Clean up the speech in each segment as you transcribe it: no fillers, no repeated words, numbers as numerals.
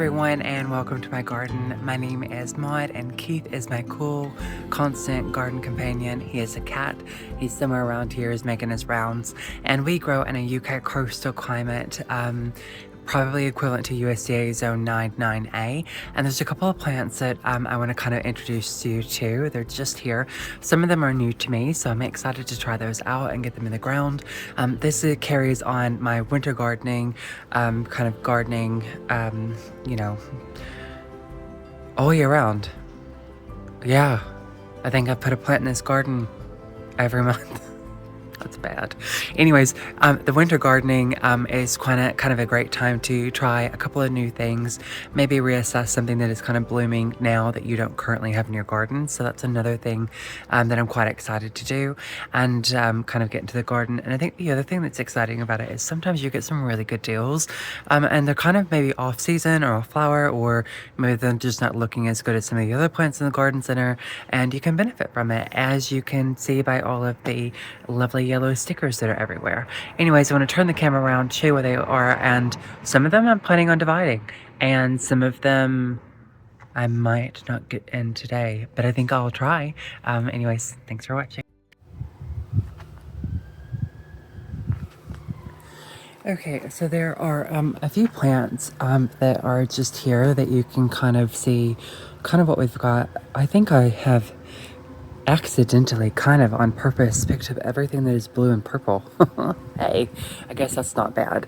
everyone, and welcome to my garden. My name is Maude, and Keith is my cool, constant garden companion. He is a cat. He's somewhere around here, is making his rounds, and we grow in a UK coastal climate, probably equivalent to USDA Zone 99A. And there's a couple of plants that I want to kind of introduce you to. They're just here. Some of them are new to me, so I'm excited to try those out and get them in the ground. This carries on my winter gardening, kind of gardening, you know, all year round. Yeah, I think I put a plant in this garden every month. That's bad. Anyways, the winter gardening is kind of a great time to try a couple of new things, maybe reassess something that is kind of blooming now that you don't currently have in your garden. So that's another thing that I'm quite excited to do, and kind of get into the garden. And I think the other thing that's exciting about it is sometimes you get some really good deals, and they're kind of maybe off season or off flower, or maybe they're just not looking as good as some of the other plants in the garden center, and you can benefit from it, as you can see by all of the lovely yellow stickers that are everywhere. Anyways, I want to turn the camera around, show you where they are, and some of them I'm planning on dividing, and some of them I might not get in today, but I think I'll try. Anyways, thanks for watching. Okay, so there are a few plants that are just here that you can kind of see kind of what we've got. I think I have accidentally, kind of on purpose, picked up everything that is blue and purple. Hey, I guess that's not bad.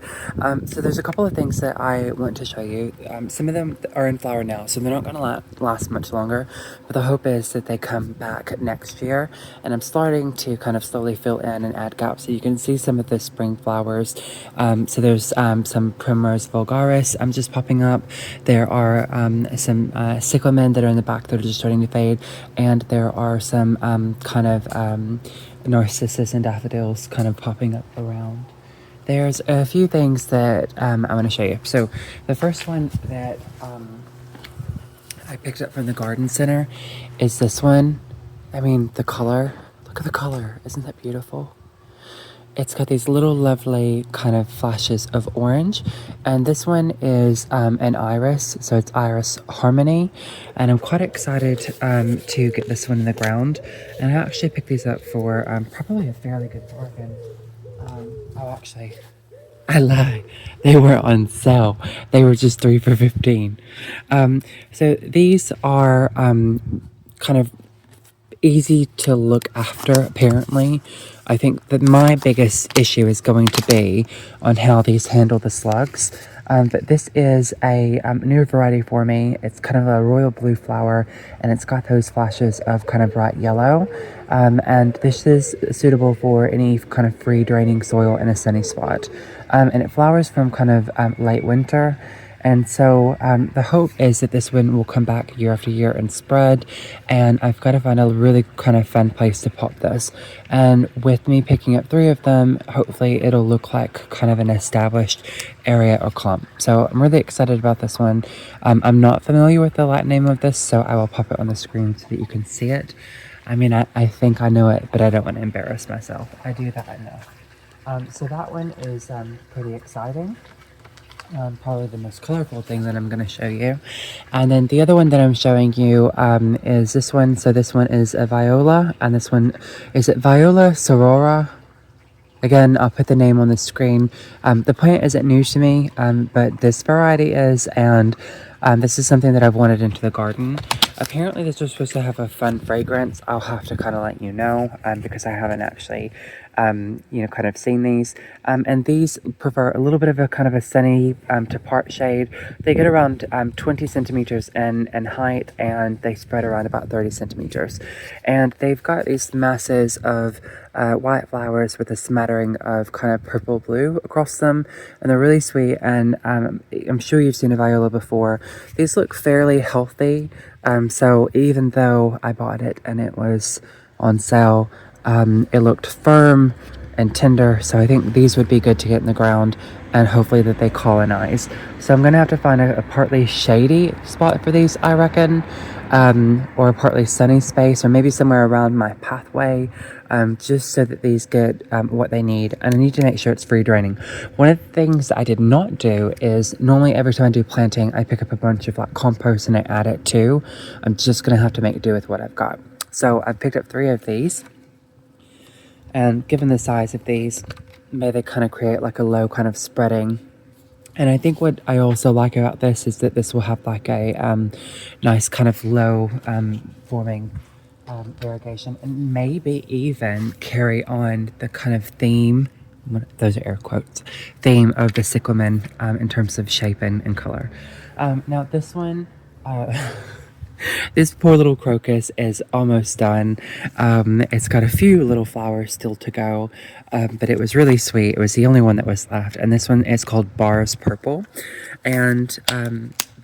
So there's a couple of things that I want to show you. Some of them are in flower now, so they're not going to last much longer, but the hope is that they come back next year, and I'm starting to kind of slowly fill in and add gaps, so you can see some of the spring flowers. So there's some Primrose vulgaris just popping up. There are some cyclamen that are in the back that are just starting to fade, and there are some kind of narcissus and daffodils kind of popping up around. There's a few things that I want to show you. So the first one that I picked up from the garden center is this one. I mean, the color, look at the color, isn't that beautiful? It's got these little lovely kind of flashes of orange, and this one is an iris, so it's Iris Harmony, and I'm quite excited to get this one in the ground. And I actually picked these up for probably a fairly good bargain. Actually, I lie, they were on sale. They were just 3 for $15. So these are kind of easy to look after, apparently. I think that my biggest issue is going to be on how these handle the slugs. But this is a new variety for me. It's kind of a royal blue flower, and it's got those flashes of kind of bright yellow. And this is suitable for any kind of free draining soil in a sunny spot. And it flowers from kind of late winter. And so the hope is that this one will come back year after year and spread, and I've got to find a really kind of fun place to pop this. And with me picking up 3 of them, hopefully it'll look like kind of an established area or clump. So I'm really excited about this one. I'm not familiar with the Latin name of this, so I will pop it on the screen so that you can see it. I mean, I think I know it, but I don't want to embarrass myself. I do that, I know. So that one is pretty exciting. Probably the most colorful thing that I'm going to show you. And then the other one that I'm showing you is this one. So this one is a Viola, and this one is it Viola Sororta. Again, I'll put the name on the screen. The plant isn't new to me, but this variety is, and this is something that I've wanted into the garden. Apparently this was supposed to have a fun fragrance. I'll have to kind of let you know, because I haven't actually kind of seen these. And these prefer a little bit of a kind of a sunny to part shade. They get around 20 centimeters in height, and they spread around about 30 centimeters. And they've got these masses of white flowers with a smattering of kind of purple blue across them, and they're really sweet. And I'm sure you've seen a Viola before. These look fairly healthy. So even though I bought it and it was on sale, it looked firm and tender, so I think these would be good to get in the ground and hopefully that they colonize. So I'm gonna have to find a partly shady spot for these, I reckon, or a partly sunny space, or maybe somewhere around my pathway, just so that these get what they need. And I need to make sure it's free draining. One of the things that I did not do is normally every time I do planting, I pick up a bunch of like compost and I add it too. I'm just gonna have to make do with what I've got. So I've picked up 3 of these, and given the size of these, maybe they kind of create like a low kind of spreading. And I think what I also like about this is that this will have like a nice kind of low forming irrigation, and maybe even carry on the kind of theme, those are air quotes, theme of the cyclamen in terms of shape and color. Now this one, this poor little crocus is almost done. It's got a few little flowers still to go, but it was really sweet. It was the only one that was left. And this one is called Bars Purple. And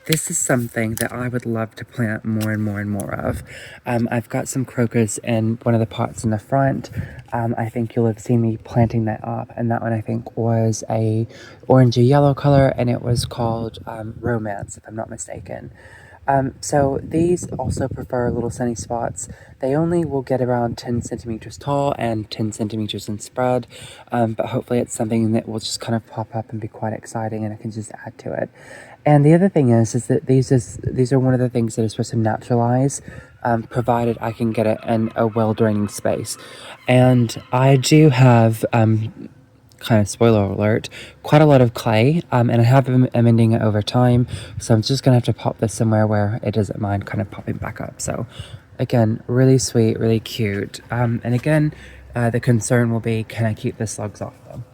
this is something that I would love to plant more and more and more of. I've got some crocus in one of the pots in the front. I think you'll have seen me planting that up. And that one I think was a orangey yellow color, and it was called Romance, if I'm not mistaken. So these also prefer little sunny spots. They only will get around 10 centimeters tall and 10 centimeters in spread, but hopefully it's something that will just kind of pop up and be quite exciting, and I can just add to it. And the other thing is that these are one of the things that are supposed to naturalize, provided I can get it in a well-draining space. And I do have kind of spoiler alert, quite a lot of clay, and I have been amending it over time, so I'm just gonna have to pop this somewhere where it doesn't mind kind of popping back up. So again, really sweet, really cute, and again, the concern will be, can I keep the slugs off them?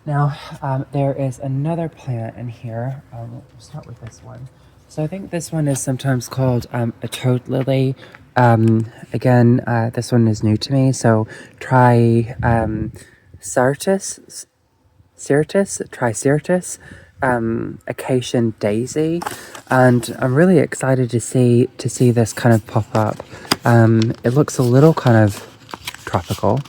Now there is another plant in here. We'll start with this one. So I think this one is sometimes called a toad lily. Again, this one is new to me, so try trycestra, ackshan daisy, and I'm really excited to see this kind of pop up. It looks a little kind of tropical,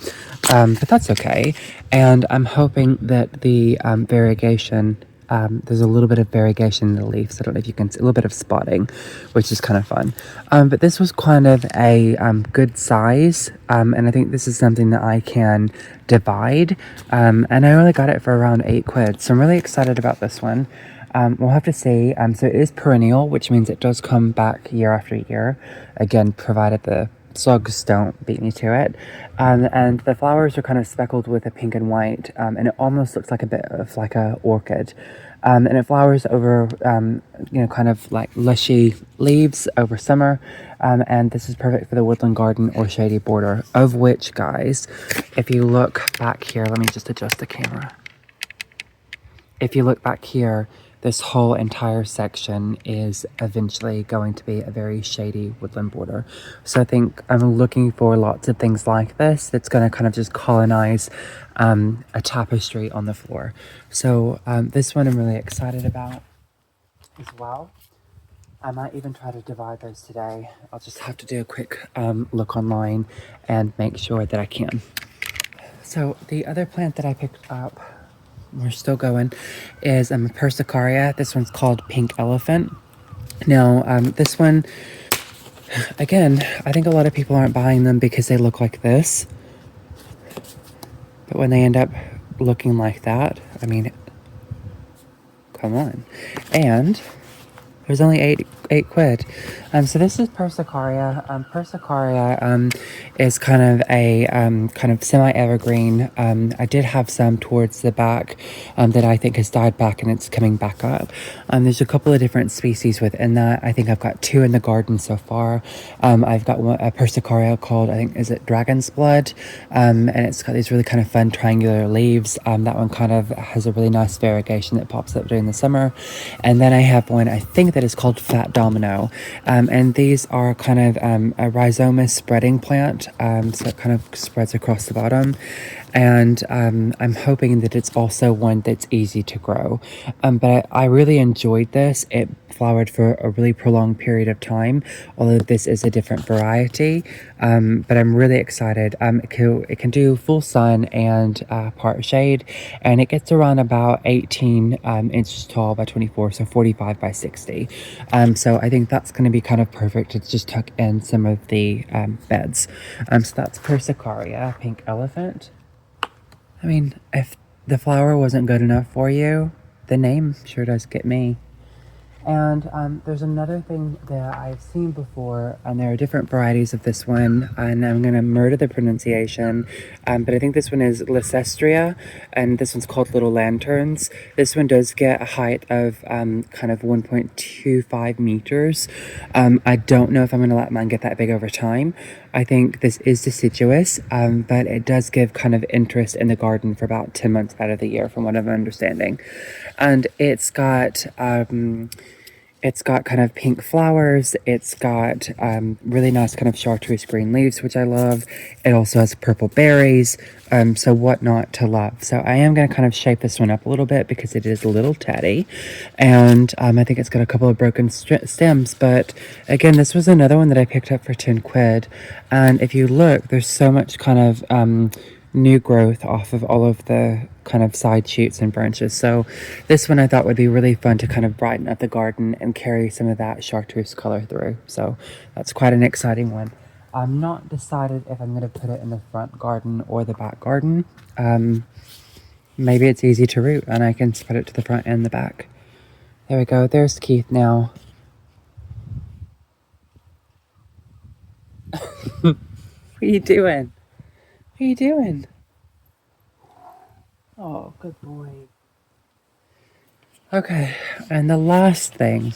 but that's okay. And I'm hoping that the variegation, there's a little bit of variegation in the leaves. I don't know if you can see a little bit of spotting, which is kind of fun. But this was kind of a good size, and I think this is something that I can divide. And I only got it for around £8, so I'm really excited about this one. We'll have to see. So it is perennial, which means it does come back year after year. Again, provided the slugs don't beat me to it. And the flowers are kind of speckled with a pink and white, and it almost looks like a bit of like a orchid. And it flowers over, kind of like lushy leaves over summer. And this is perfect for the woodland garden or shady border, of which, guys, if you look back here, let me just adjust the camera. If you look back here, this whole entire section is eventually going to be a very shady woodland border. So I think I'm looking for lots of things like this that's going to kind of just colonize a tapestry on the floor. So this one I'm really excited about as well. I might even try to divide those today. I'll just have to do a quick look online and make sure that I can. So the other plant that I picked up, we're still going, is a persicaria. This one's called Pink Elephant. Now, this one, again, I think a lot of people aren't buying them because they look like this. But when they end up looking like that, I mean, come on. And there's only £8. So this is persicaria. Persicaria is kind of a kind of semi-evergreen. I did have some towards the back that I think has died back, and it's coming back up. There's a couple of different species within that. I think I've got 2 in the garden so far. I've got a persicaria called, I think, is it Dragon's Blood? And it's got these really kind of fun triangular leaves. That one kind of has a really nice variegation that pops up during the summer. And then I have one, I think, that is called Fat domino. And these are kind of a rhizoma spreading plant, so it kind of spreads across the bottom. And I'm hoping that it's also one that's easy to grow. But I really enjoyed this. It flowered for a really prolonged period of time, although this is a different variety. But I'm really excited. It can do full sun and part shade, and it gets around about 18 inches tall by 24, so 45 by 60. So I think that's going to be kind of perfect to just tuck in some of the beds. So that's persicaria, pink elephant. I mean, if the flower wasn't good enough for you, the name sure does get me. And there's another thing that I've seen before, and there are different varieties of this one, and I'm going to murder the pronunciation, but I think this one is leycesteria, and this one's called Little Lanterns. This one does get a height of kind of 1.25 meters. I don't know if I'm going to let mine get that big over time. I think this is deciduous, but it does give kind of interest in the garden for about 10 months out of the year, from what I'm understanding. And it's got kind of pink flowers. It's got really nice kind of chartreuse green leaves, which I love. It also has purple berries. So what not to love? So I am going to kind of shape this one up a little bit because it is a little tatty. And I think it's got a couple of broken stems. But again, this was another one that I picked up for 10 quid. And if you look, there's so much kind of new growth off of all of the kind of side shoots and branches. So this one I thought would be really fun to kind of brighten up the garden and carry some of that chartreuse color through. So that's quite an exciting one. I'm not decided if I'm going to put it in the front garden or the back garden. Maybe it's easy to root and I can spread it to the front and the back. There we go. There's Keith now. What are you doing? What are you doing? Oh, good boy. Okay, and the last thing.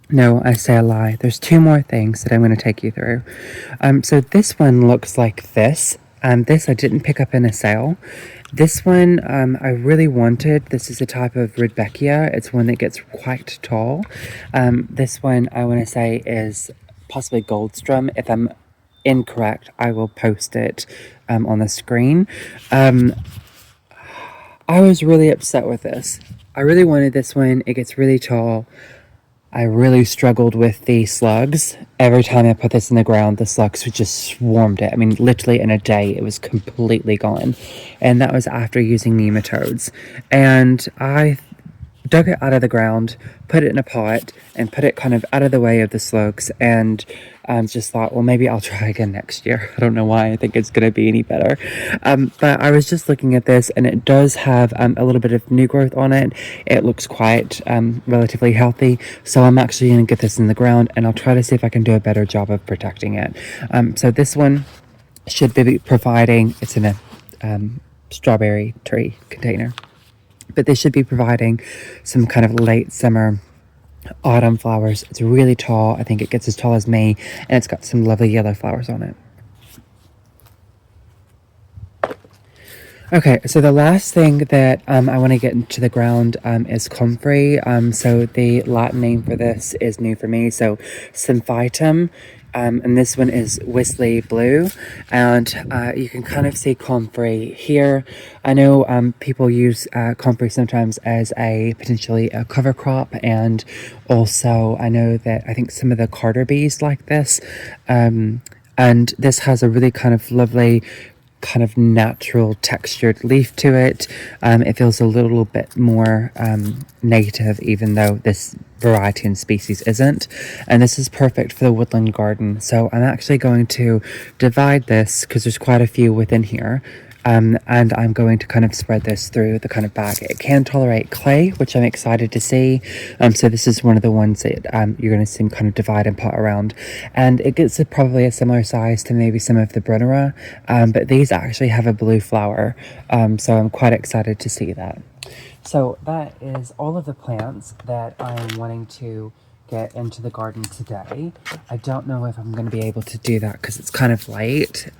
No, I say a lie. There's two more things that I'm going to take you through. So this one looks like this. This I didn't pick up in a sale. This one I really wanted. This is a type of rudbekia. It's one that gets quite tall. This one I want to say is possibly goldstrum. If I'm incorrect, I will post it on the screen. I was really upset with this. I really wanted this one. It gets really tall. I really struggled with the slugs. Every time I put this in the ground, the slugs just swarmed it. I mean, literally in a day, it was completely gone. And that was after using nematodes. And I dug it out of the ground, put it in a pot, and put it kind of out of the way of the slugs, and just thought, well, maybe I'll try again next year. I don't know why I think it's going to be any better. But I was just looking at this, and it does have a little bit of new growth on it. It looks quite relatively healthy, so I'm actually going to get this in the ground, and I'll try to see if I can do a better job of protecting it. So this one should be providing, it's in a strawberry tree container, but they should be providing some kind of late summer autumn flowers. It's really tall. I think it gets as tall as me, and it's got some lovely yellow flowers on it. Okay, so the last thing that I want to get into the ground is comfrey. So the Latin name for this is new for me. So symphytum. And this one is Wisley blue, and you can kind of see comfrey here. I know people use comfrey sometimes as potentially a cover crop, and also I know that I think some of the carter bees like this, and this has a really kind of lovely kind of natural textured leaf to it. It feels a little bit more native, even though this variety and species isn't. And this is perfect for the woodland garden. So I'm actually going to divide this because there's quite a few within here. And I'm going to kind of spread this through the kind of bag. It can tolerate clay, which I'm excited to see. So this is one of the ones that you're going to see kind of divide and pot around. And it gets probably a similar size to maybe some of the Brunera, but these actually have a blue flower. So I'm quite excited to see that. So that is all of the plants that I'm wanting to get into the garden today. I don't know if I'm going to be able to do that because it's kind of late.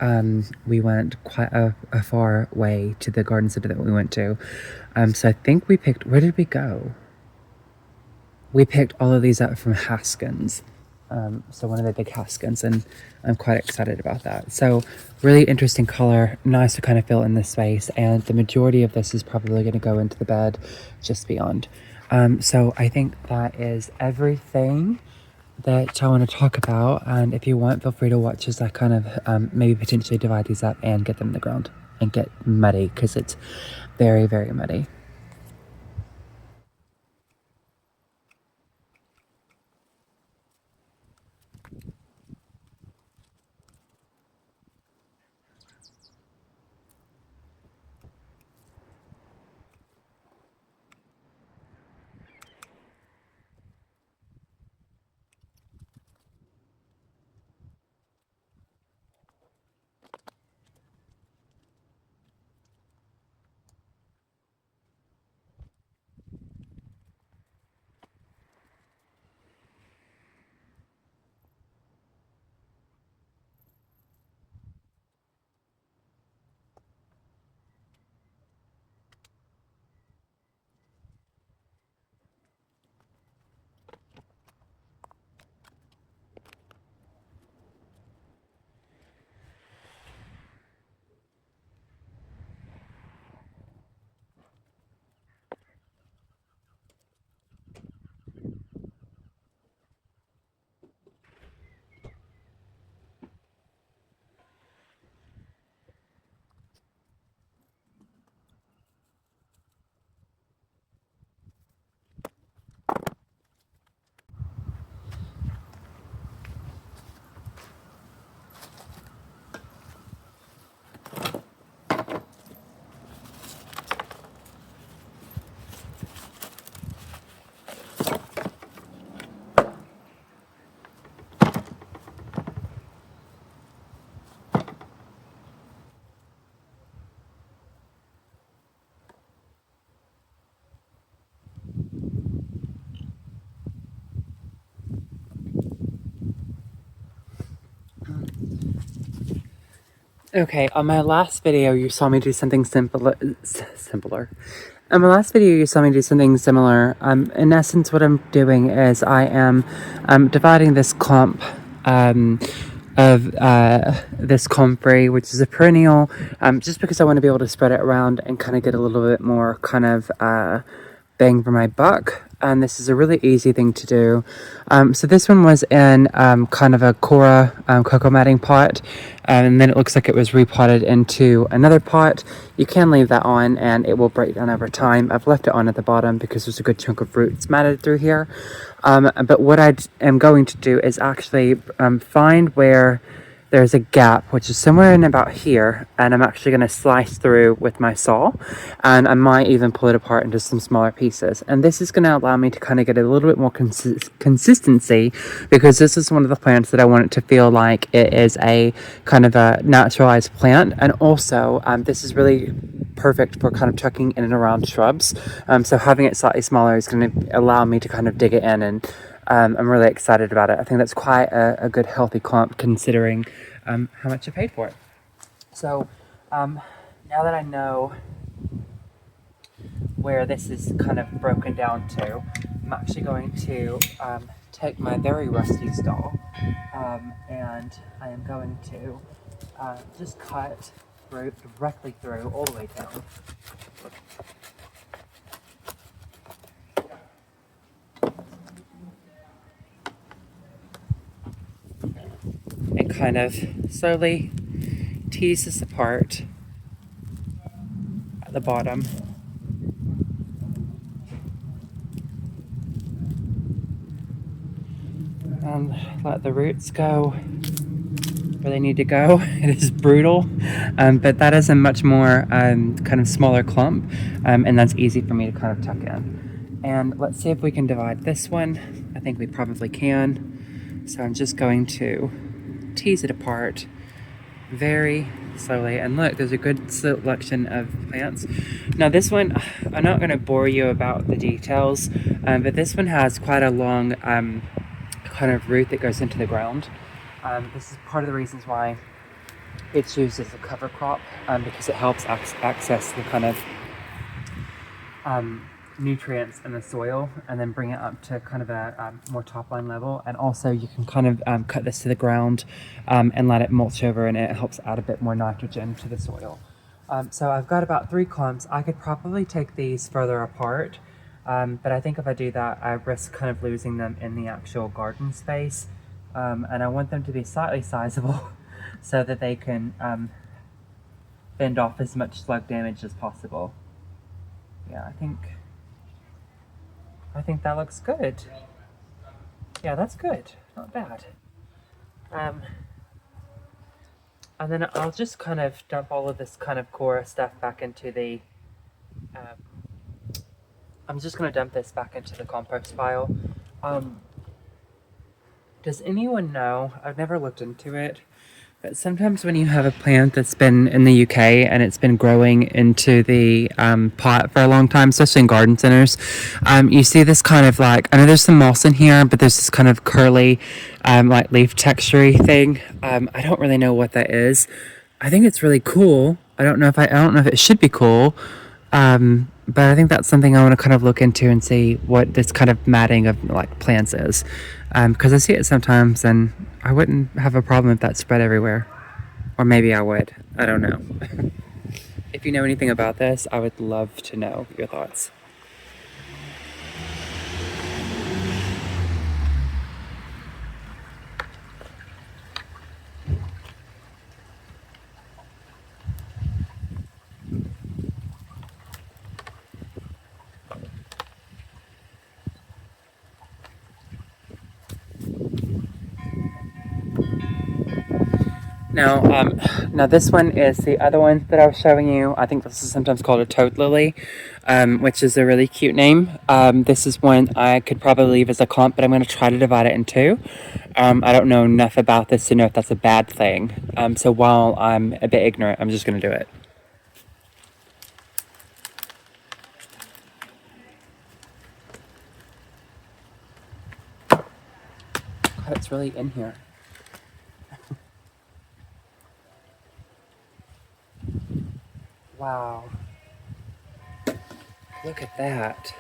We went quite a far way to the garden center that we went to. So I think we picked, where did we go? we picked all of these up from Haskins. So one of the big Haskins, and I'm quite excited about that. So really interesting color, nice to kind of fill in this space, and the majority of this is probably going to go into the bed just beyond. So I think that is everything that I want to talk about, and if you want, feel free to watch as I kind of maybe potentially divide these up and get them in the ground and get muddy, because it's very, very muddy. Okay, on my last video, you saw me do something simpler. On my last video, you saw me do something similar. In essence, what I'm doing is I am dividing this clump of this comfrey, which is a perennial, just because I want to be able to spread it around and kind of get a little bit more kind of bang for my buck. And this is a really easy thing to do. So this one was in kind of a Cora cocoa matting pot, and then it looks like it was repotted into another pot. You can leave that on and it will break down over time. I've left it on at the bottom because there's a good chunk of roots matted through here. But what I am going to do is actually find where there's a gap, which is somewhere in about here, and I'm actually going to slice through with my saw, and I might even pull it apart into some smaller pieces. And this is going to allow me to kind of get a little bit more consistency, because this is one of the plants that I want it to feel like it is a kind of a naturalized plant. And also this is really perfect for kind of tucking in and around shrubs, so having it slightly smaller is going to allow me to kind of dig it in, and I'm really excited about it. I think that's quite a good healthy clump, considering how much I paid for it. So now that I know where this is kind of broken down to, I'm actually going to take my very rusty stall, and I am going to just cut directly through all the way down. And kind of slowly tease this apart at the bottom. And let the roots go where they need to go. It is brutal, but that is a much more kind of smaller clump, and that's easy for me to kind of tuck in. And let's see if we can divide this one. I think we probably can. So I'm just going to tease it apart very slowly, and look, there's a good selection of plants. Now this one, I'm not going to bore you about the details, but this one has quite a long kind of root that goes into the ground. This is part of the reasons why it's used as a cover crop, because it helps access the kind of nutrients in the soil and then bring it up to kind of a more top line level. And also you can kind of cut this to the ground and let it mulch over, and it helps add a bit more nitrogen to the soil. So I've got about 3 clumps. I could probably take these further apart, but I think if I do that, I risk kind of losing them in the actual garden space. And I want them to be slightly sizable so that they can fend off as much slug damage as possible. Yeah, I think that looks good. Yeah, that's good. Not bad. And then I'll just kind of dump all of this kind of core stuff back into the... I'm just going to dump this back into the compost pile. Does anyone know? I've never looked into it. But sometimes when you have a plant that's been in the UK and it's been growing into the pot for a long time, especially in garden centers, you see this kind of like, I know there's some moss in here, but there's this kind of curly, like leaf texture-y thing. I don't really know what that is. I think it's really cool. I don't know if it should be cool. But I think that's something I want to kind of look into and see what this kind of matting of like plants is. Because I see it sometimes and I wouldn't have a problem if that spread everywhere. Or maybe I would. I don't know. If you know anything about this, I would love to know your thoughts. Now this one is the other one that I was showing you. I think this is sometimes called a toad lily, which is a really cute name. This is one I could probably leave as a clump, but I'm going to try to divide it in 2. I don't know enough about this to know if that's a bad thing. So while I'm a bit ignorant, I'm just going to do it. God, it's really in here. Wow. Look at that.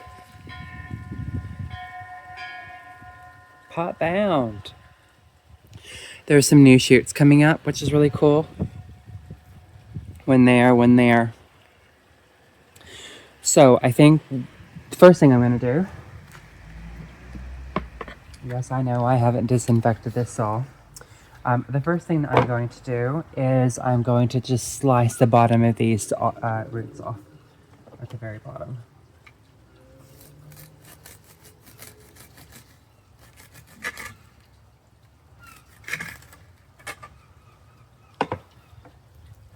Pot bound. There's some new shoots coming up, which is really cool. When they are. So I think the first thing I'm going to do, yes, I know I haven't disinfected this saw. The first thing that I'm going to do is I'm going to just slice the bottom of these roots off at the very bottom.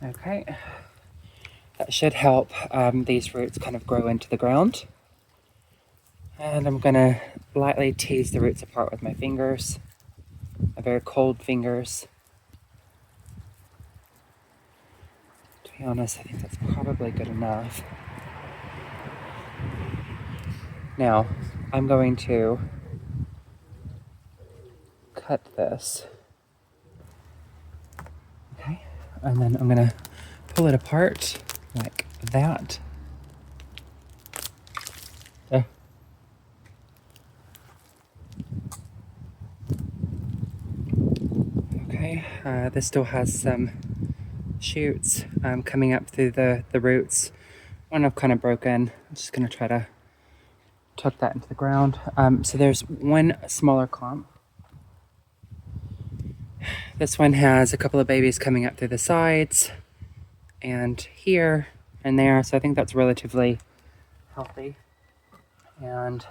Okay, that should help these roots kind of grow into the ground. And I'm gonna lightly tease the roots apart with my fingers, my very cold fingers. To be honest, I think that's probably good enough. Now, I'm going to cut this. Okay, and then I'm gonna pull it apart like that. Okay, this still has some shoots coming up through the roots. One I've kind of broken. I'm just gonna try to tuck that into the ground. So there's one smaller clump. This one has a couple of babies coming up through the sides and here and there, so I think that's relatively healthy. And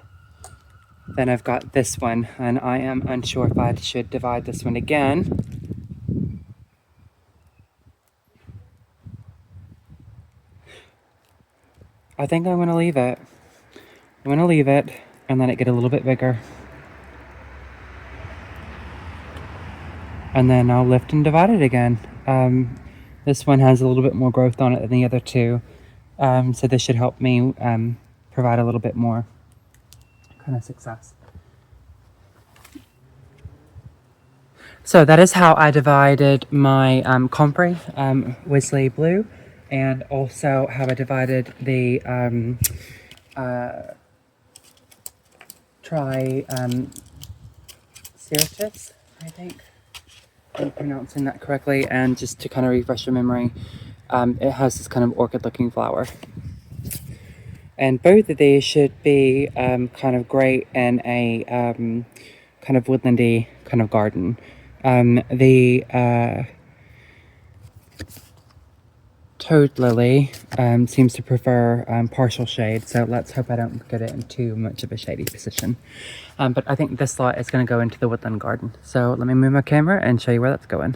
then I've got this one, and I am unsure if I should divide this one again. I think I'm going to leave it. I'm going to leave it and let it get a little bit bigger. And then I'll lift and divide it again. This one has a little bit more growth on it than the other two. So this should help me provide a little bit more kind of success. So that is how I divided my Comphrey, Wisley blue, and also how I divided the Trycestra, I think I'm pronouncing that correctly. And just to kind of refresh your memory, it has this kind of orchid-looking flower. And both of these should be kind of great in a kind of woodlandy kind of garden. The Toad Lily seems to prefer partial shade, so let's hope I don't get it in too much of a shady position. But I think this lot is going to go into the woodland garden. So let me move my camera and show you where that's going.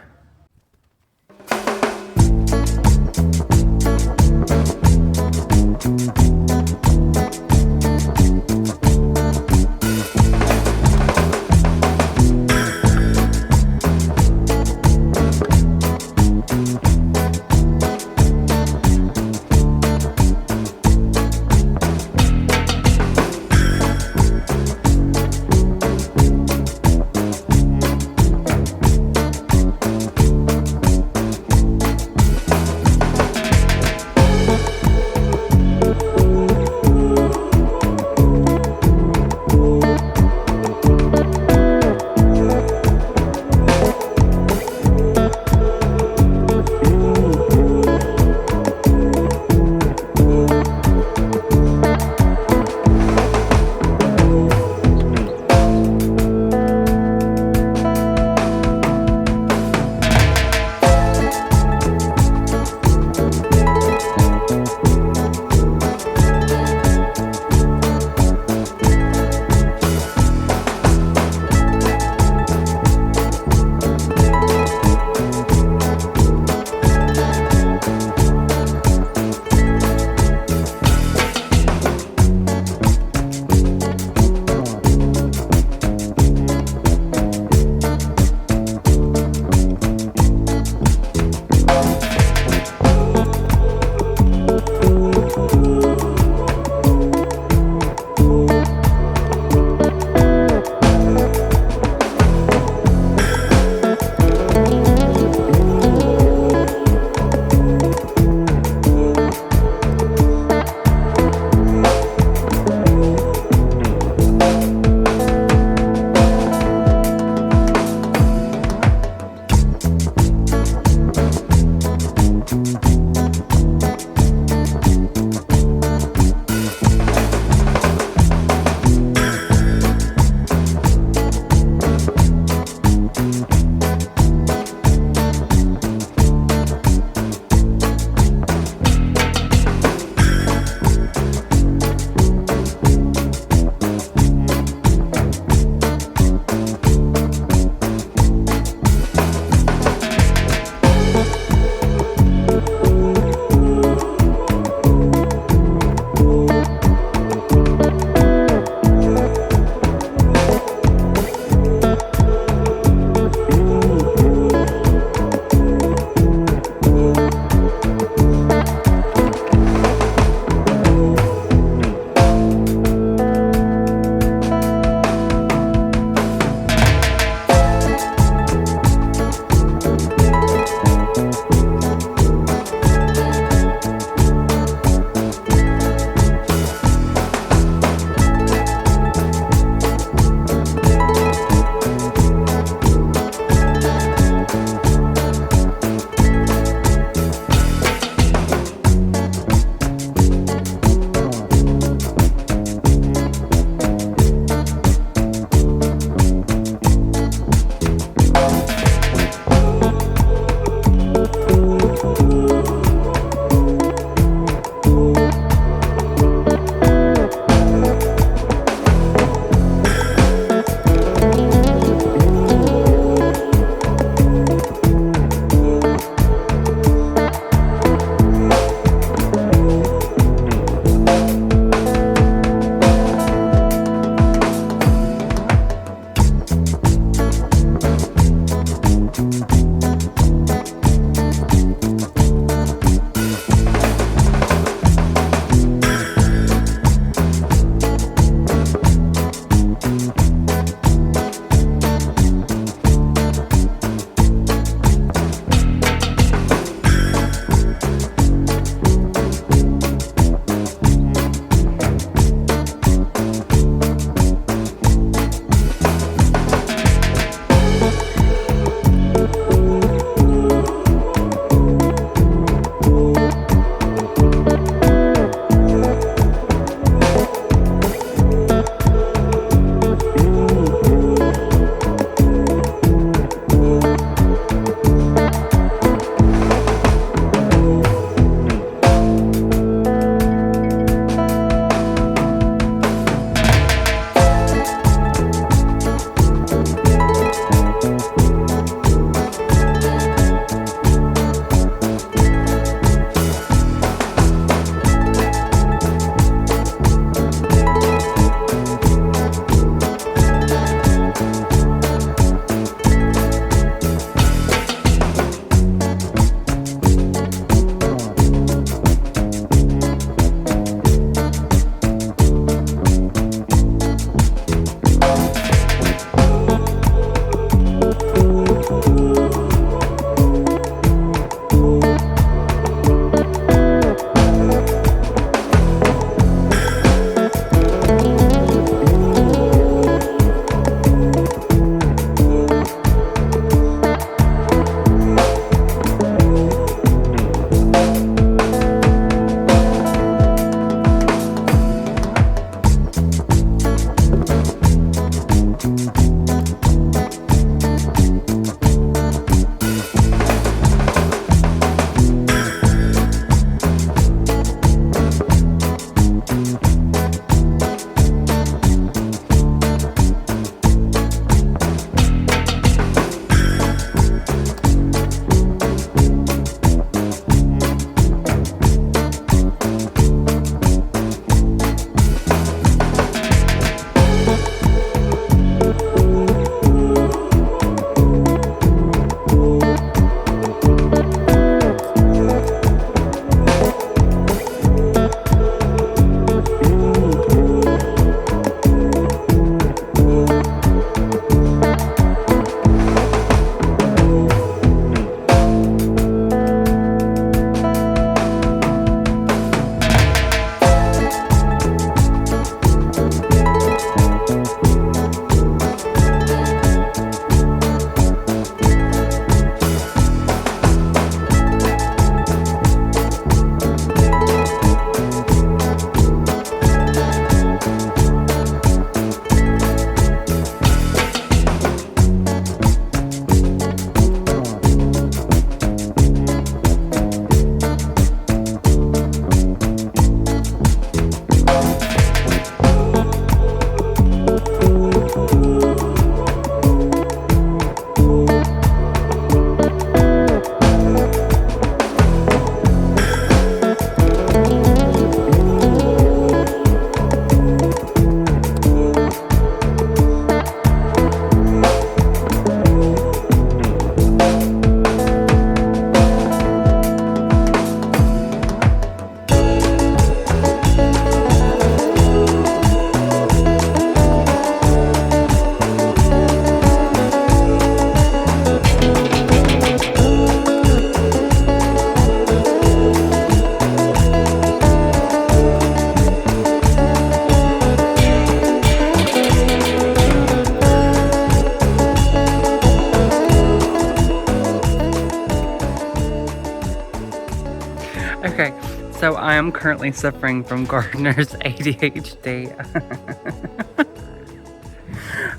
Okay, so I am currently suffering from gardener's ADHD.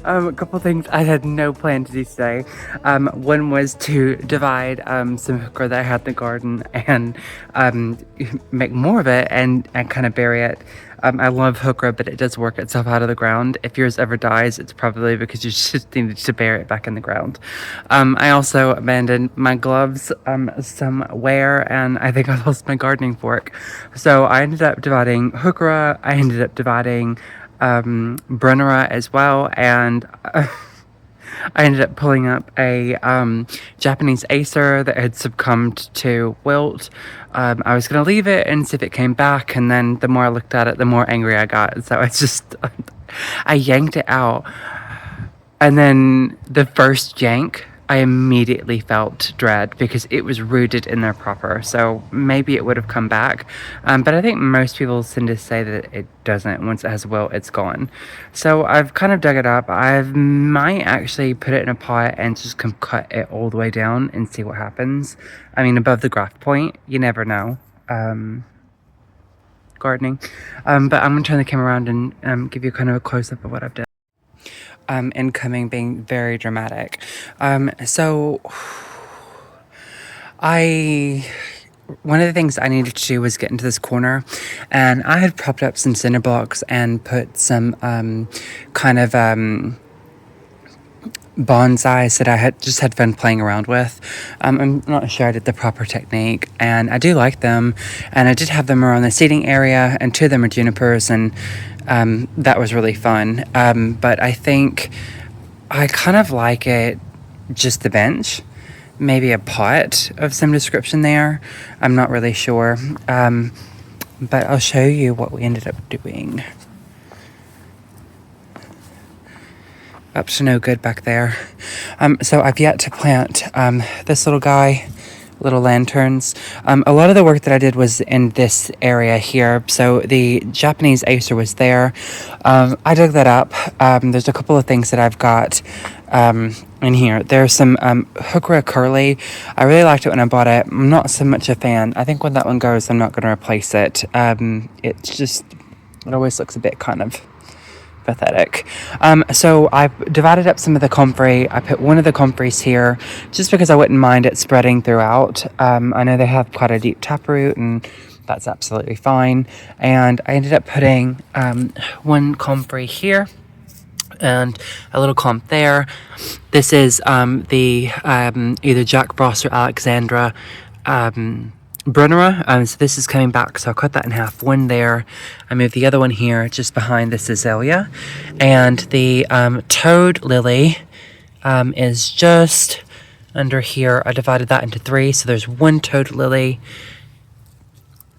A couple things I had no plan to do today. One was to divide some hooker that I had in the garden and make more of it and kind of bury it. I love hooker, but it does work itself out of the ground. If yours ever dies, it's probably because you just needed to bury it back in the ground. I also abandoned my gloves somewhere, and I think I lost my gardening fork. So I ended up dividing hooker. I ended up dividing Brennera as well, and I ended up pulling up a Japanese acer that had succumbed to wilt. I was going to leave it and see if it came back, and then the more I looked at it, the more angry I got. So I yanked it out. And then the first yank, I immediately felt dread because it was rooted in there proper. So maybe it would have come back. But I think most people tend to say that it doesn't. Once it has wilt, it's gone. So I've kind of dug it up. I might actually put it in a pot and just cut it all the way down and see what happens. I mean, above the graft point, you never know. Gardening. But I'm going to turn the camera around and give you kind of a close-up of what I've done. Incoming being very dramatic. So one of the things I needed to do was get into this corner, and I had propped up some cinder blocks and put some kind of bonsais that I had fun playing around with. I'm not sure I did the proper technique, and I do like them, and I did have them around the seating area, and 2 of them are junipers, and that was really fun. But I think I kind of like it just the bench, maybe a pot of some description there. I'm not really sure, but I'll show you what we ended up doing. Up to no good back there. So I've yet to plant this little guy, little lanterns. A lot of the work that I did was in this area here. So the Japanese acer was there. I dug that up. There's a couple of things that I've got in here. There's some Heuchera curly. I really liked it when I bought it. I'm not so much a fan. I think when that one goes, I'm not going to replace it. It always looks a bit kind of pathetic. So I divided up some of the comfrey. I put one of the comfreys here just because I wouldn't mind it spreading throughout. I know they have quite a deep taproot, and that's absolutely fine. And I ended up putting one comfrey here and a little clump there. This is the either Jack Frost or Alexandra Brennera. So this is coming back, so I'll cut that in half. One there. I moved the other one here just behind this azalea. And the Toad Lily is just under here. I divided that into 3. So there's 1 Toad Lily,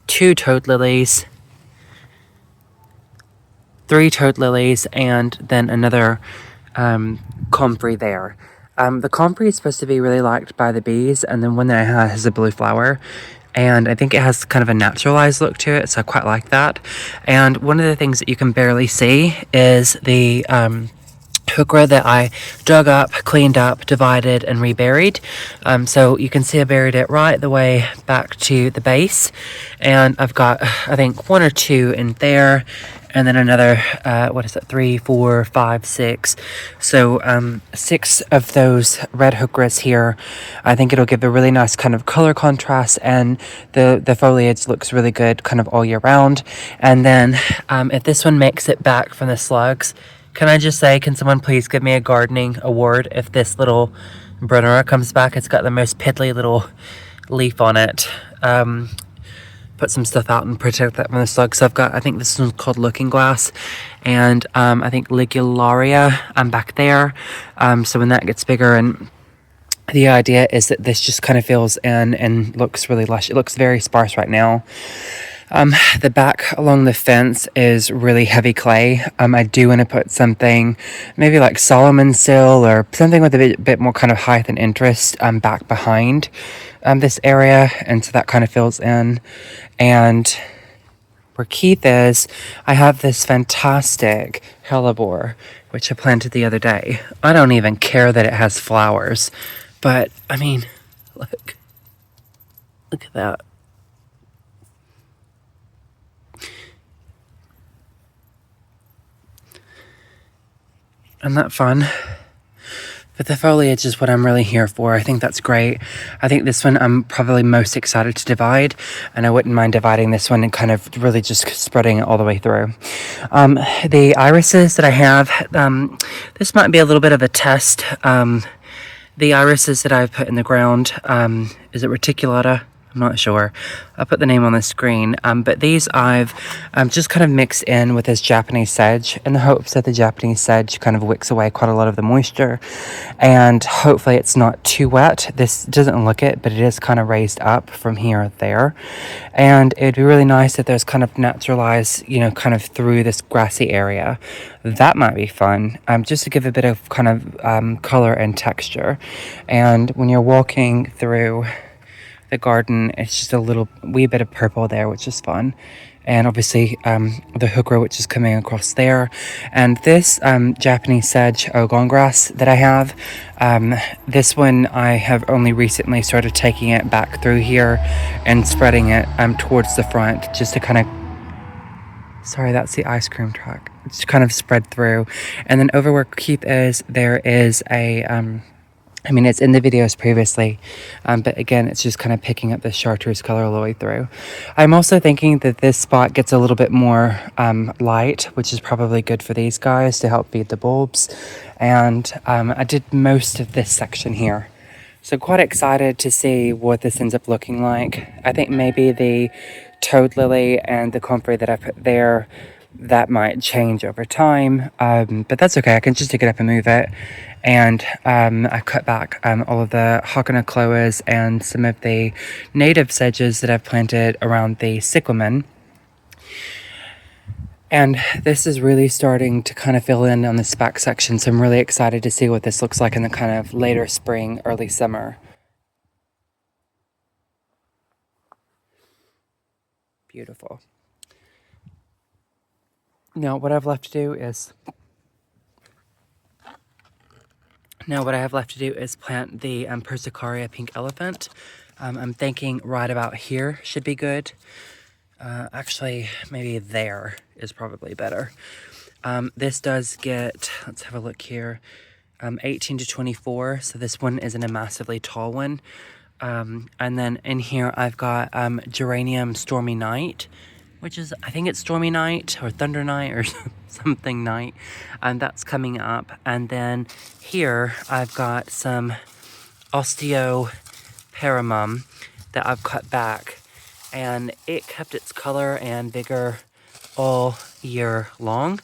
2 Toad Lilies, 3 Toad Lilies, and then another Comphrey there. The Comphrey is supposed to be really liked by the bees, and then one that I have has a blue flower. And I think it has kind of a naturalized look to it, so I quite like that. And one of the things that you can barely see is the Heuchera that I dug up, cleaned up, divided, and reburied. So you can see I buried it right the way back to the base. And I've got, I think, 1 or 2 in there. And then another, 3, 4, 5, 6. So 6 of those red Heucheras here. I think it'll give a really nice kind of color contrast, and the foliage looks really good kind of all year round. And then if this one makes it back from the slugs, can I just say, can someone please give me a gardening award if this little Brennera comes back? It's got the most piddly little leaf on it. Put some stuff out and protect that from the slugs. So I've got, I think this one's called Looking Glass, and I think Ligularia back there. So when that gets bigger, and the idea is that this just kind of fills in and looks really lush. It looks very sparse right now. The back along the fence is really heavy clay. I do want to put something maybe like Solomon sill or something with a bit more kind of height and interest back behind this area, and so that kind of fills in. And where Keith is, I have this fantastic hellebore, which I planted the other day. I don't even care that it has flowers, but I mean, look at that. Isn't that fun? But the foliage is what I'm really here for. I think that's great. I think this one I'm probably most excited to divide, and I wouldn't mind dividing this one and kind of really just spreading it all the way through. The irises that I have, this might be a little bit of a test. The irises that I've put in the ground, is it reticulata? I'm not sure. I'll put the name on the screen. But these I've just kind of mixed in with this Japanese sedge in the hopes that the Japanese sedge kind of wicks away quite a lot of the moisture. And hopefully it's not too wet. This doesn't look it, but it is kind of raised up from here or there. And it'd be really nice if there's kind of naturalized, you know, kind of through this grassy area. That might be fun, just to give a bit of kind of color and texture. And when you're walking through the garden, it's just a little wee bit of purple there, which is fun. And obviously the heuchera, which is coming across there. And this Japanese sedge ogon grass that I have, this one I have only recently started taking it back through here and spreading it towards the front, just to kind of, sorry, that's the ice cream truck, just kind of spread through. And then over where Keith is, there is a I mean, it's in the videos previously, but again, it's just kind of picking up the chartreuse color all the way through. I'm also thinking that this spot gets a little bit more light, which is probably good for these guys to help feed the bulbs. And I did most of this section here. So quite excited to see what this ends up looking like. I think maybe the Toad Lily and the Comphrey that I put there, that might change over time, but that's okay. I can just take it up and move it. And I cut back all of the Hakanakloas and some of the native sedges that I've planted around the cyclamen. And this is really starting to kind of fill in on this back section, so I'm really excited to see what this looks like in the kind of later spring, early summer. Beautiful. Now what I've left to do is plant the persicaria pink elephant. I'm thinking right about here should be good. Actually, maybe there is probably better. This does get, let's have a look here, 18 to 24. So this one isn't a massively tall one. And then in here I've got geranium stormy night, which is, I think it's stormy night or thunder night or something night, and that's coming up. And then here I've got some osteoperimum that I've cut back, and it kept its color and vigor all year long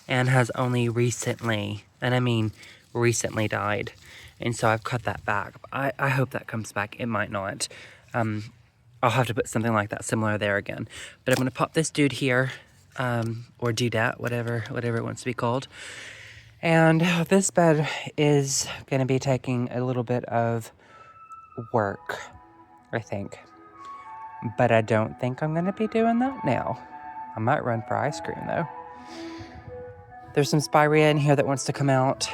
and has only recently, and I mean recently, died. And so I've cut that back. I hope that comes back. It might not. I'll have to put something like that similar there again. But I'm going to pop this dude here, or dudette, whatever it wants to be called. And this bed is going to be taking a little bit of work, I think. But I don't think I'm going to be doing that now. I might run for ice cream, though. There's some spirea in here that wants to come out.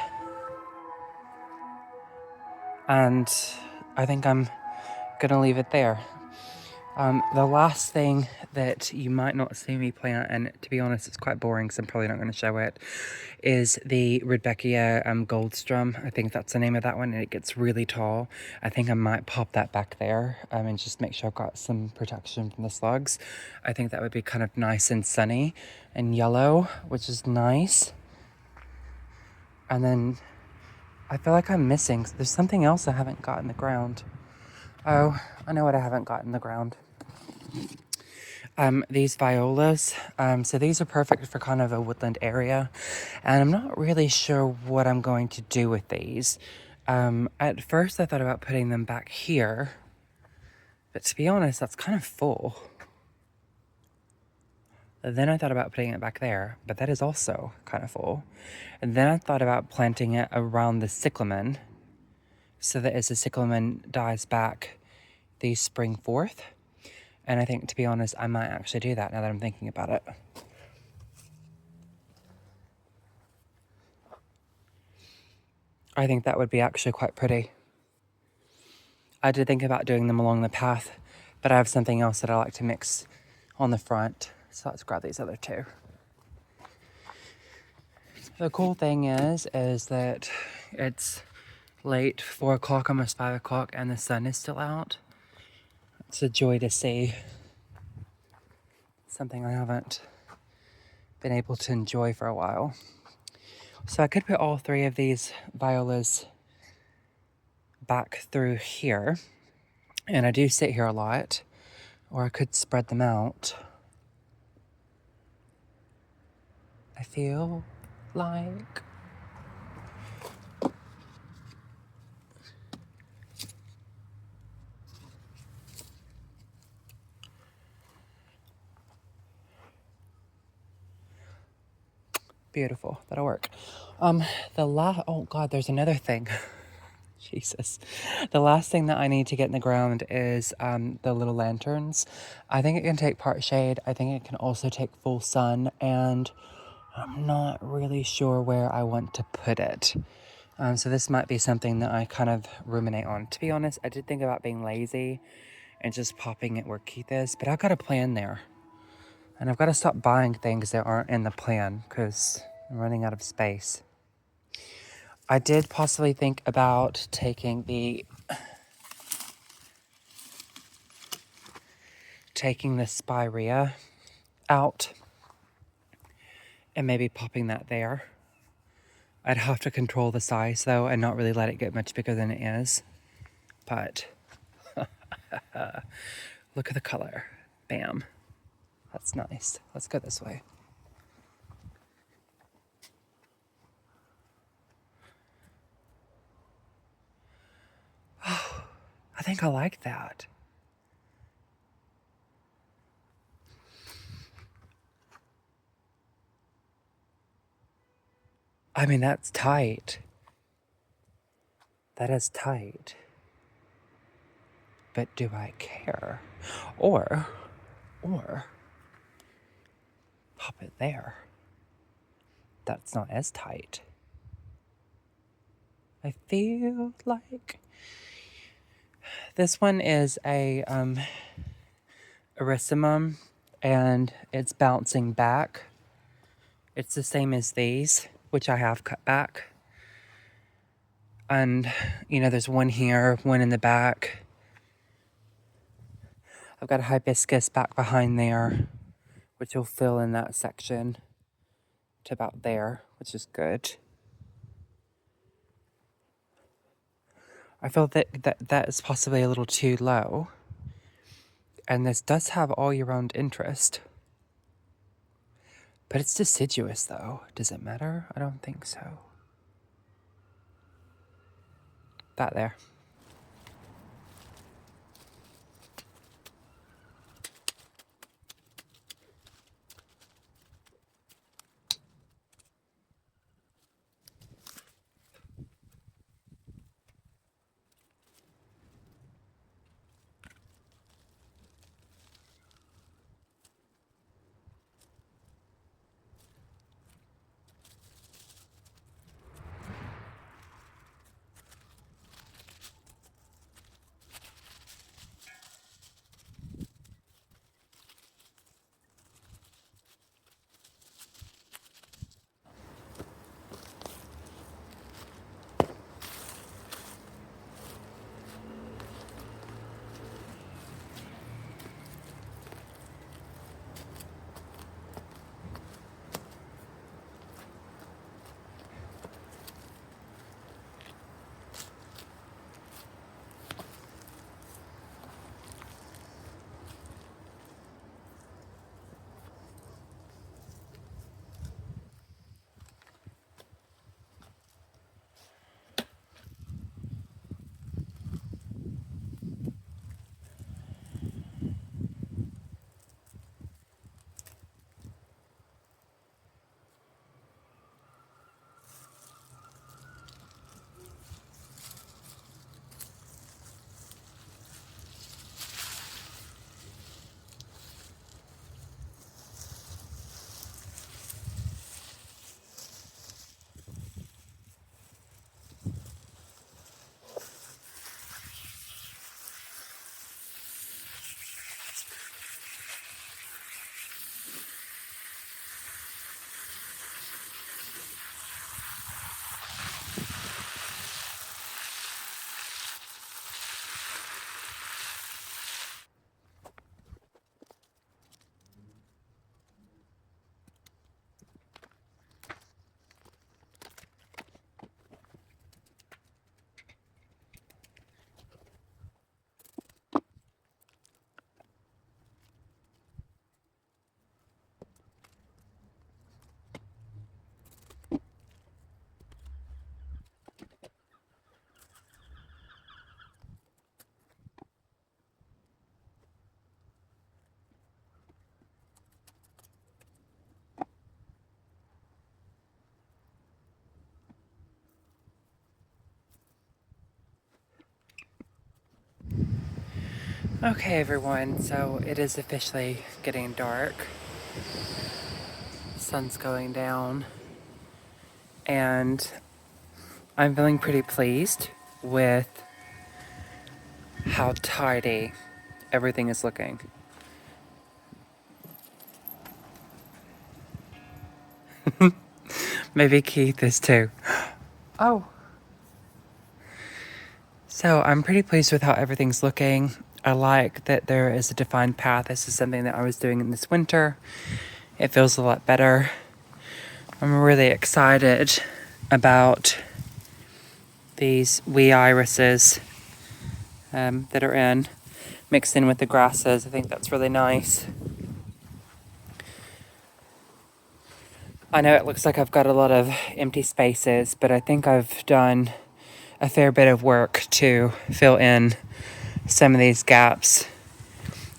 And I think I'm going to leave it there. The last thing that you might not see me plant, and to be honest, it's quite boring, so I'm probably not going to show it, is the rudbekia goldstrum. I think that's the name of that one, and it gets really tall. I think I might pop that back there and just make sure I've got some protection from the slugs. I think that would be kind of nice and sunny and yellow, which is nice. And then I feel like I'm missing. There's something else I haven't got in the ground. Oh, I know what I haven't got in the ground. These violas, so these are perfect for kind of a woodland area, and I'm not really sure what I'm going to do with these. At first I thought about putting them back here, but to be honest, that's kind of full. Then I thought about putting it back there, but that is also kind of full. And then I thought about planting it around the cyclamen, so that as the cyclamen dies back, these spring forth. And I think, to be honest, I might actually do that now that I'm thinking about it. I think that would be actually quite pretty. I did think about doing them along the path, but I have something else that I like to mix on the front. So let's grab these other two. The cool thing is that it's late, 4 o'clock, almost 5 o'clock, and the sun is still out. It's a joy to see. Something I haven't been able to enjoy for a while. So I could put all 3 of these violas back through here, and I do sit here a lot, or I could spread them out. I feel like beautiful. That'll work. Oh God, there's another thing. Jesus. The last thing that I need to get in the ground is the little lanterns. I think it can take part shade. I think it can also take full sun, and I'm not really sure where I want to put it. So this might be something that I kind of ruminate on. To be honest, I did think about being lazy and just popping it where Keith is, but I've got a plan there. And I've got to stop buying things that aren't in the plan because I'm running out of space. I did possibly think about taking the spirea out and maybe popping that there. I'd have to control the size though and not really let it get much bigger than it is. But look at the color. Bam. That's nice. Let's go this way. Oh, I think I like that. I mean, that's tight. That is tight. But do I care? Or pop it there. That's not as tight. I feel like this one is a erysimum, and it's bouncing back. It's the same as these, which I have cut back. And, you know, there's one here, one in the back. I've got a hibiscus back behind there, which will fill in that section to about there, which is good. I feel that is possibly a little too low. And this does have all year round interest. But it's deciduous though. Does it matter? I don't think so. That there. Okay, everyone, so it is officially getting dark. Sun's going down, and I'm feeling pretty pleased with how tidy everything is looking. Maybe Keith is too. Oh. So I'm pretty pleased with how everything's looking. I like that there is a defined path. This is something that I was doing in this winter. It feels a lot better. I'm really excited about these wee irises that are in, mixed in with the grasses. I think that's really nice. I know it looks like I've got a lot of empty spaces, but I think I've done a fair bit of work to fill in some of these gaps.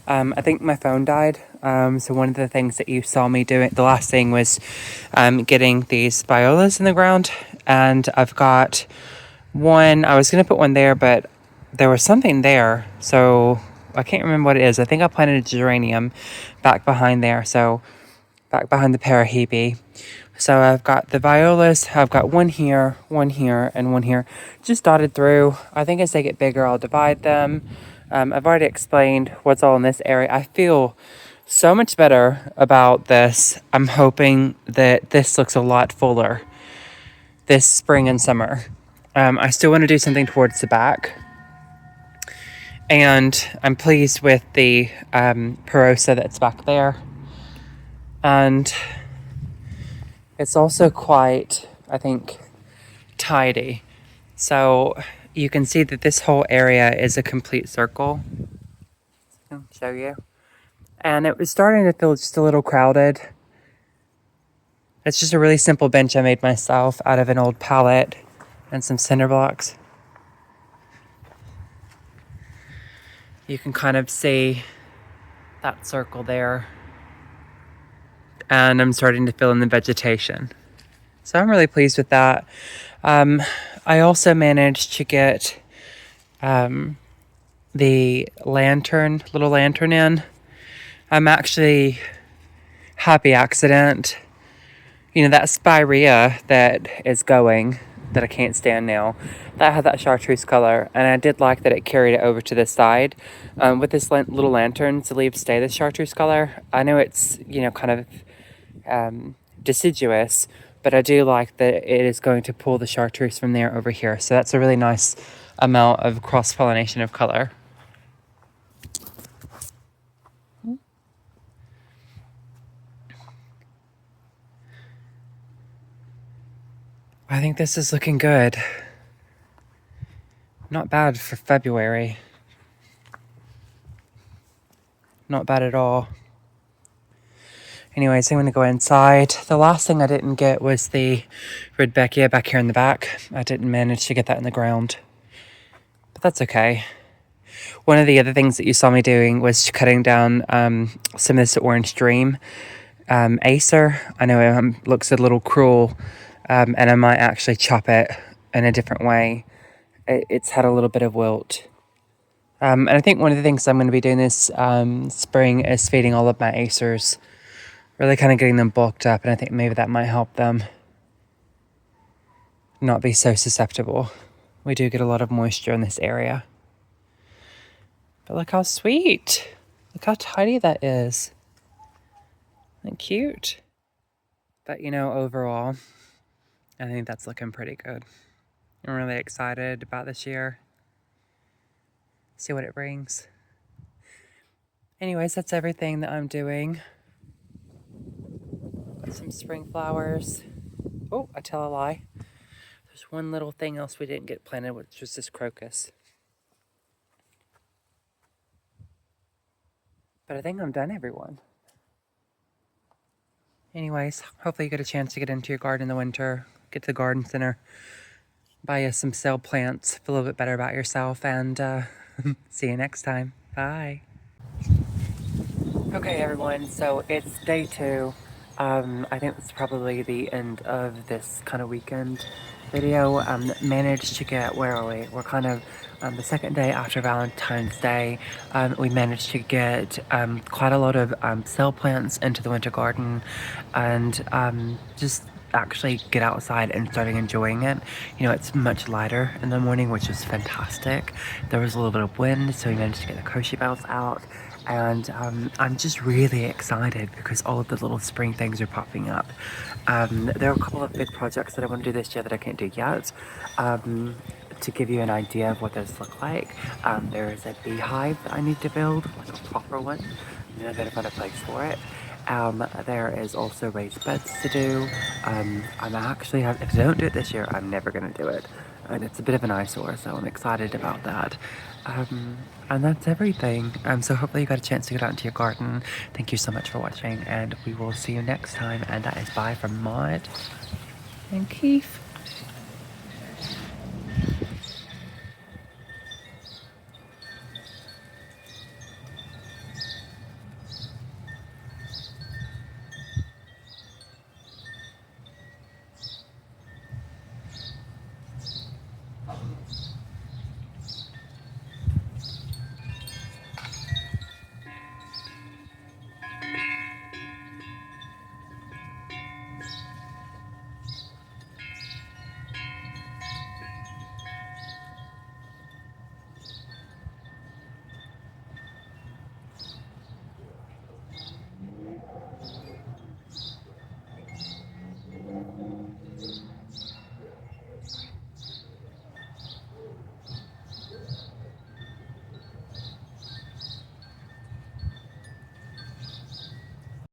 I think my phone died, so one of the things that you saw me doing, the last thing was getting these violas in the ground, and I've got one. I was going to put one there, but there was something there, so I can't remember what it is. I think I planted a geranium back behind there, so back behind the parahebe. So I've got the violas, I've got one here, and one here, just dotted through. I think as they get bigger, I'll divide them. I've already explained what's all in this area. I feel so much better about this. I'm hoping that this looks a lot fuller this spring and summer. I still want to do something towards the back. And I'm pleased with the perosa that's back there. And it's also quite, I think, tidy. So you can see that this whole area is a complete circle. I'll show you. And it was starting to feel just a little crowded. It's just a really simple bench I made myself out of an old pallet and some cinder blocks. You can kind of see that circle there. And I'm starting to fill in the vegetation. So I'm really pleased with that. I also managed to get the little lantern in. I'm actually happy accident. You know, that spirea that is going, that I can't stand now, that had that chartreuse color, and I did like that it carried it over to the side. With this little lantern, the leaves stay the chartreuse color. I know it's, kind of deciduous, but I do like that it is going to pull the chartreuse from there over here. So that's a really nice amount of cross-pollination of color. I think this is looking good. Not bad for February. Not bad at all. Anyways, I'm going to go inside. The last thing I didn't get was the rudbekia back here in the back. I didn't manage to get that in the ground. But that's okay. One of the other things that you saw me doing was cutting down some of this orange dream acer. I know it looks a little cruel, and I might actually chop it in a different way. It's had a little bit of wilt. And I think one of the things I'm going to be doing this spring is feeding all of my acers. Really kind of getting them bulked up, and I think maybe that might help them not be so susceptible. We do get a lot of moisture in this area. But look how sweet. Look how tidy that is. And cute. But overall, I think that's looking pretty good. I'm really excited about this year. See what it brings. Anyways, that's everything that I'm doing. Got some spring flowers. Oh, I tell a lie. There's one little thing else we didn't get planted, which was this crocus. But I think I'm done, everyone. Anyways, hopefully you get a chance to get into your garden in the winter, get to the garden center, buy you some sale plants, feel a little bit better about yourself, and see you next time. Bye. Okay, everyone, so it's day 2. I think it's probably the end of this kind of weekend video. Managed to get, where are we? We're kind of the second day after Valentine's Day, we managed to get quite a lot of cell plants into the winter garden, and just actually get outside and starting enjoying it. You know, it's much lighter in the morning, which is fantastic. There was a little bit of wind, so we managed to get the koshi bells out. And I'm just really excited because all of the little spring things are popping up. There are a couple of big projects that I want to do this year that I can't do yet. To give you an idea of what those look like, there is a beehive that I need to build, like a proper one. And I gotta find a place for it. There is also raised beds to do. I'm actually, if I don't do it this year, I'm never gonna do it. And it's a bit of an eyesore, so I'm excited about that. And that's everything. So hopefully you got a chance to get out into your garden. Thank you so much for watching, and we will see you next time. And that is bye from Maude and Keith.